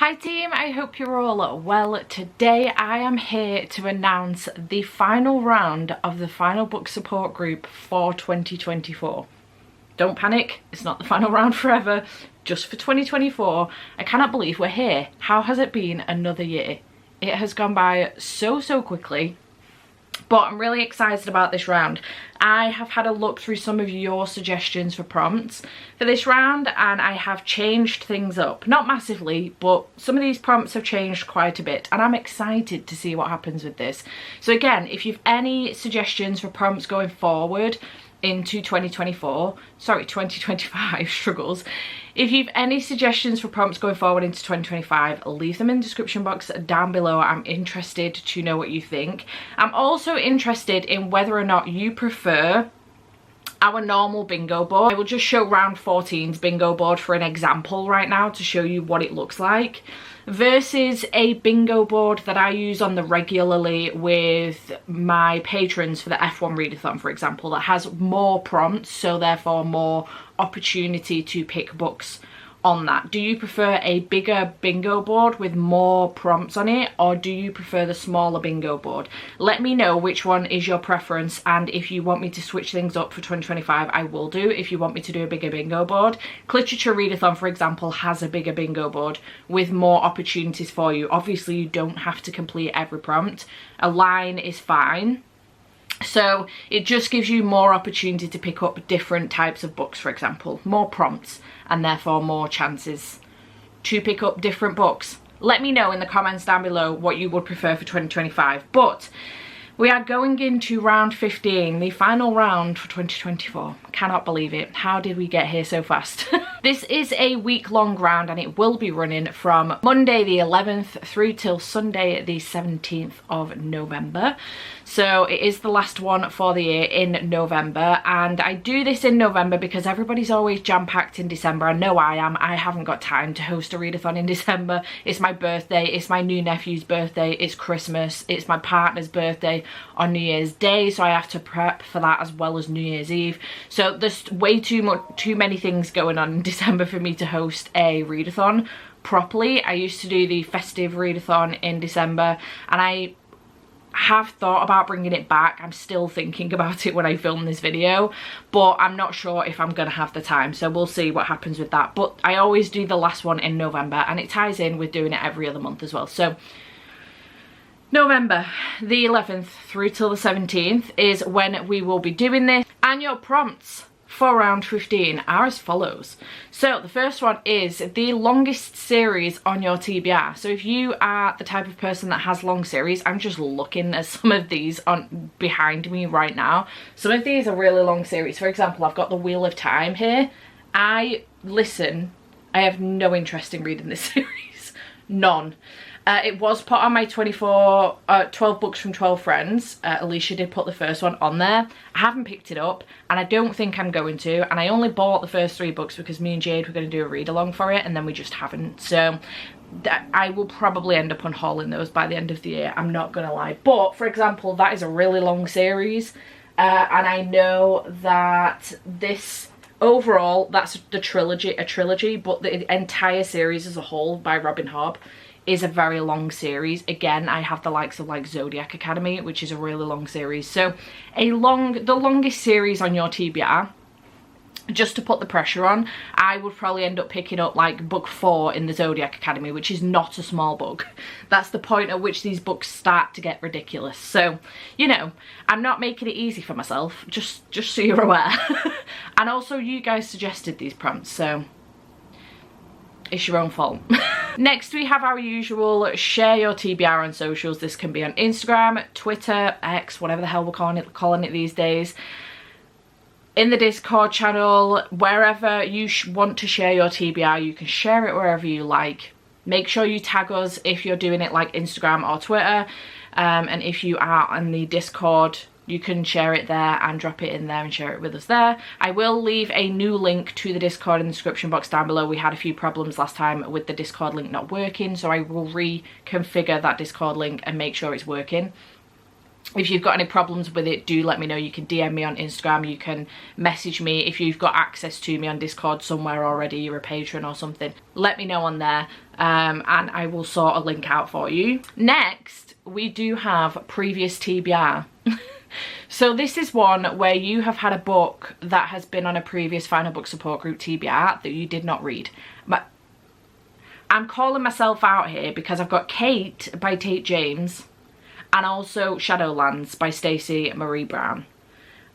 Hi team, I hope you're all well. Today I am here to announce the final round of the final book support group for 2024. Don't panic, it's not the final round forever, just for 2024. I cannot believe we're here. How has it been another year? It has gone by so quickly. But I'm really excited about this round. I have had a look through some of your suggestions for prompts for this round and I have changed things up. Not massively, but some of these prompts have changed quite a bit and I'm excited to see what happens with this. So again, if you've any suggestions for prompts going forward into 2025 struggles. If you've any suggestions for prompts going forward into 2025, leave them in the description box down below. I'm interested to know what you think. I'm also interested in whether or not you prefer our normal bingo board. I will just show round 14's bingo board for an example right now to show you what it looks like, versus a bingo board that I use on the regularly with my patrons for the F1 readathon, for example, that has more prompts, so therefore more opportunity to pick books on that. Do you prefer a bigger bingo board with more prompts on it, or do you prefer the smaller bingo board? Let me know which one is your preference, and if you want me to switch things up for 2025, I will do. If you want me to do a bigger bingo board, Literature Readathon, for example, has a bigger bingo board with more opportunities for you. Obviously, you don't have to complete every prompt. A line is fine. So it just gives you more opportunity to pick up different types of books, for example, more prompts and therefore more chances to pick up different books. Let me know in the comments down below what you would prefer for 2025. But we are going into round 15, the final round for 2024. Cannot believe it. How did we get here so fast? This is a week-long round and it will be running from Monday the 11th through till Sunday the 17th of November. So it is the last one for the year in November, and I do this in November because everybody's always jam-packed in December. I know I am. I haven't got time to host a readathon in December. It's my birthday, it's my new nephew's birthday, it's Christmas, it's my partner's birthday on New Year's Day, so I have to prep for that as well as New Year's Eve. So there's way too many things going on in December for me to host a readathon properly. I used to do the festive readathon in December and I have thought about bringing it back. I'm still thinking about it when I film this video, but I'm not sure if I'm gonna have the time, so we'll see what happens with that. But I always do the last one in November and it ties in with doing it every other month as well. So November the 11th through till the 17th is when we will be doing this, and your prompts for round 15 are as follows. So the first one is the longest series on your TBR. So if you are the type of person that has long series, I'm just looking at some of these on behind me right now. Some of these are really long series. For example, I've got the Wheel of Time here. I have no interest in reading this series. None. It was put on my 12 books from 12 friends. Alicia did put the first one on there. I haven't picked it up and I don't think I'm going to, and I only bought the first 3 books because me and Jade were going to do a read along for it and then we just haven't. So I will probably end up unhauling those by the end of the year, I'm not gonna lie. But for example, that is a really long series, and I know that this overall, that's a trilogy, but the entire series as a whole by Robin Hobb is a very long series. Again, I have the likes of like Zodiac Academy, which is a really long series. So the longest series on your TBR, just to put the pressure on, I would probably end up picking up like book 4 in the Zodiac Academy, which is not a small book. That's the point at which these books start to get ridiculous. So, you know, I'm not making it easy for myself, just so you're aware. And also you guys suggested these prompts, so it's your own fault. Next we have our usual share your TBR on socials. This can be on Instagram, Twitter, X, whatever the hell we're calling it these days. In the Discord channel, wherever you want to share your TBR, you can share it wherever you like. Make sure you tag us if you're doing it like Instagram or Twitter, and if you are on the Discord, you can share it there and drop it in there and share it with us there. I will leave a new link to the Discord in the description box down below. We had a few problems last time with the Discord link not working, so I will reconfigure that Discord link and make sure it's working. If you've got any problems with it, do let me know. You can DM me on Instagram, you can message me. If you've got access to me on Discord somewhere already, you're a patron or something, let me know on there, and I will sort a link out for you. Next, we do have previous TBR. So this is one where you have had a book that has been on a previous Final Book Support Group TBR that you did not read. But I'm calling myself out here because I've got Kate by Tate James and also Shadowlands by Stacey Marie Brown.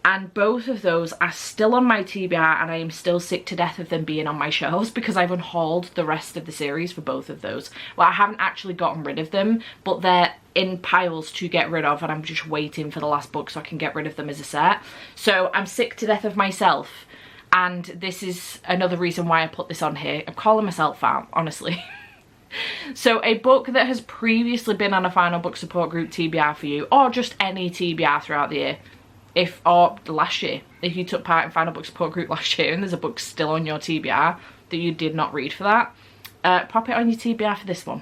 And both of those are still on my TBR, and I am still sick to death of them being on my shelves because I've unhauled the rest of the series for both of those. Well, I haven't actually gotten rid of them, but they're in piles to get rid of, and I'm just waiting for the last book so I can get rid of them as a set. So I'm sick to death of myself, and this is another reason why I put this on here. I'm calling myself out, honestly. So a book that has previously been on a Final Book Support Group TBR for you, or just any TBR throughout the year, or last year, if you took part in Final Book Support Group last year and there's a book still on your TBR that you did not read for that, pop it on your TBR for this one.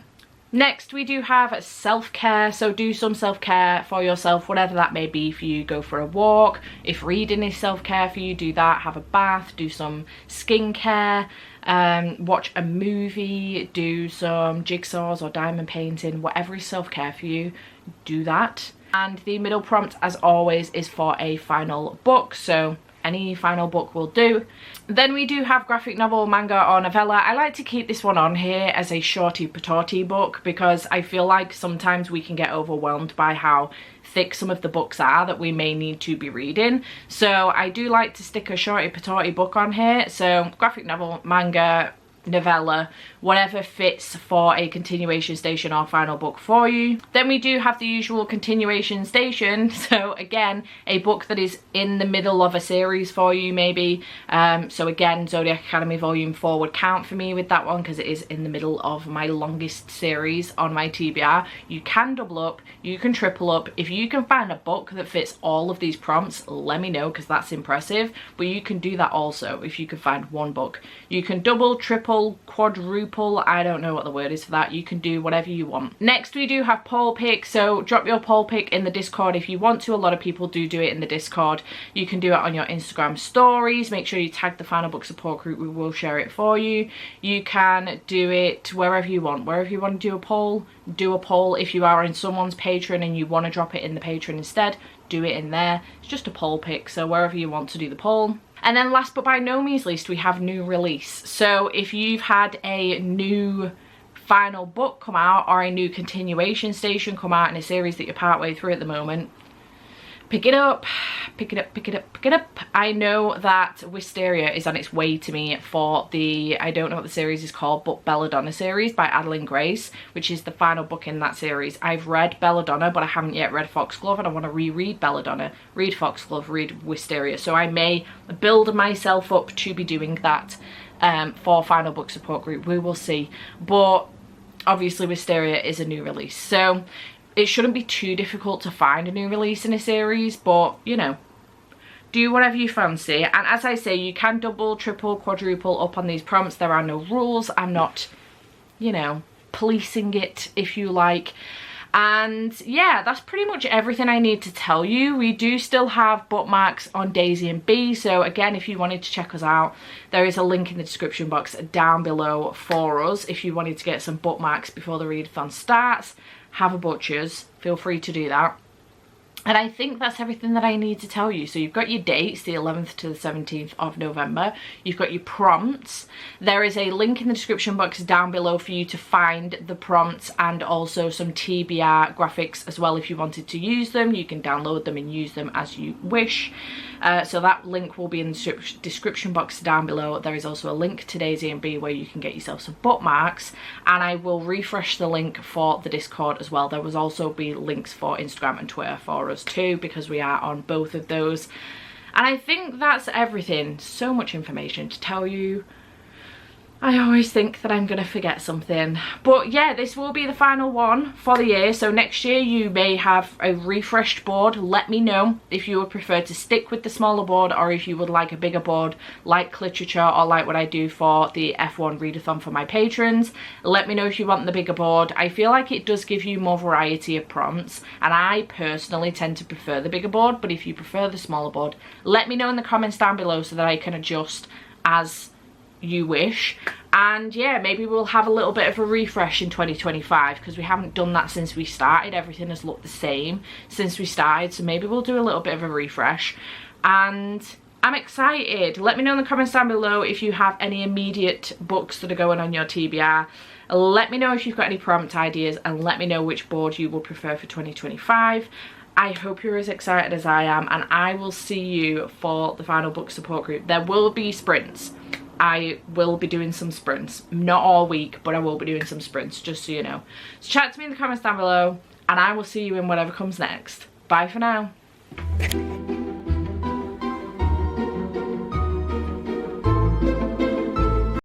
Next, we do have self-care. So do some self-care for yourself, whatever that may be for you. Go for a walk. If reading is self-care for you, do that. Have a bath, do some skincare, watch a movie, do some jigsaws or diamond painting, whatever is self-care for you, do that. And the middle prompt, as always, is for a final book, so any final book will do. Then we do have graphic novel, manga or novella. I like to keep this one on here as a shorty patati book because I feel like sometimes we can get overwhelmed by how thick some of the books are that we may need to be reading. So I do like to stick a shorty patati book on here. So graphic novel, manga, novella, whatever fits for a continuation station or final book for you. Then we do have the usual continuation station, so again a book that is in the middle of a series for you maybe. So again, Zodiac Academy Volume 4 would count for me with that one because it is in the middle of my longest series on my TBR. You can double up, you can triple up. If you can find a book that fits all of these prompts, let me know because that's impressive. But you can do that also if you can find one book. You can double, triple, quadruple, I don't know what the word is for that. You can do whatever you want. Next, we do have poll pick, so drop your poll pick in the Discord if you want to. A lot of people do it in the Discord. You can do it on your Instagram stories. Make sure you tag the Final Book Support Group, we will share it for you. You can do it wherever you want. Wherever you want to do a poll, do a poll. If you are in someone's Patreon and you want to drop it in the Patreon instead, do it in there. It's just a poll pick, so wherever you want to do the poll. And then last but by no means least, we have new release. So if you've had a new final book come out or a new continuation station come out in a series that you're partway through at the moment, pick it up, pick it up, pick it up, pick it up. I know that Wisteria is on its way to me for the, I don't know what the series is called, but Belladonna series by Adeline Grace, which is the final book in that series. I've read Belladonna, but I haven't yet read Foxglove, and I want to reread Belladonna, read Foxglove, read Wisteria. So I may build myself up to be doing that for Final Book Support Group. We will see. But obviously Wisteria is a new release, so it shouldn't be too difficult to find a new release in a series, but you know, do whatever you fancy. And as I say, you can double, triple, quadruple up on these prompts. There are no rules. I'm not, you know, policing it, if you like. And yeah, that's pretty much everything I need to tell you. We do still have bookmarks on Daisy and Bee, so again, if you wanted to check us out, there is a link in the description box down below for us. If you wanted to get some bookmarks before the readathon starts, have a butcher's, feel free to do that. And I think that's everything that I need to tell you. So you've got your dates, the 11th to the 17th of November. You've got your prompts. There is a link in the description box down below for you to find the prompts and also some TBR graphics as well if you wanted to use them. You can download them and use them as you wish. So that link will be in the description box down below. There is also a link to Daisy and Bee where you can get yourself some bookmarks, and I will refresh the link for the Discord as well. There will also be links for Instagram and Twitter for us too, because we are on both of those. And I think that's everything. So much information to tell you. I always think that I'm going to forget something. But yeah, this will be the final one for the year. So next year you may have a refreshed board. Let me know if you would prefer to stick with the smaller board or if you would like a bigger board like literature or like what I do for the F1 readathon for my patrons. Let me know if you want the bigger board. I feel like it does give you more variety of prompts, and I personally tend to prefer the bigger board, but if you prefer the smaller board, let me know in the comments down below so that I can adjust as you wish. And yeah, maybe we'll have a little bit of a refresh in 2025 because we haven't done that since we started. Everything has looked the same since we started, so maybe we'll do a little bit of a refresh. And I'm excited. Let me know in the comments down below if you have any immediate books that are going on your TBR. Let me know if you've got any prompt ideas, and let me know which board you would prefer for 2025. I hope you're as excited as I am, and I will see you for the final book support group. There will be sprints. I will be doing some sprints. Not all week, but I will be doing some sprints, just so you know. So chat to me in the comments down below, and I will see you in whatever comes next. Bye for now.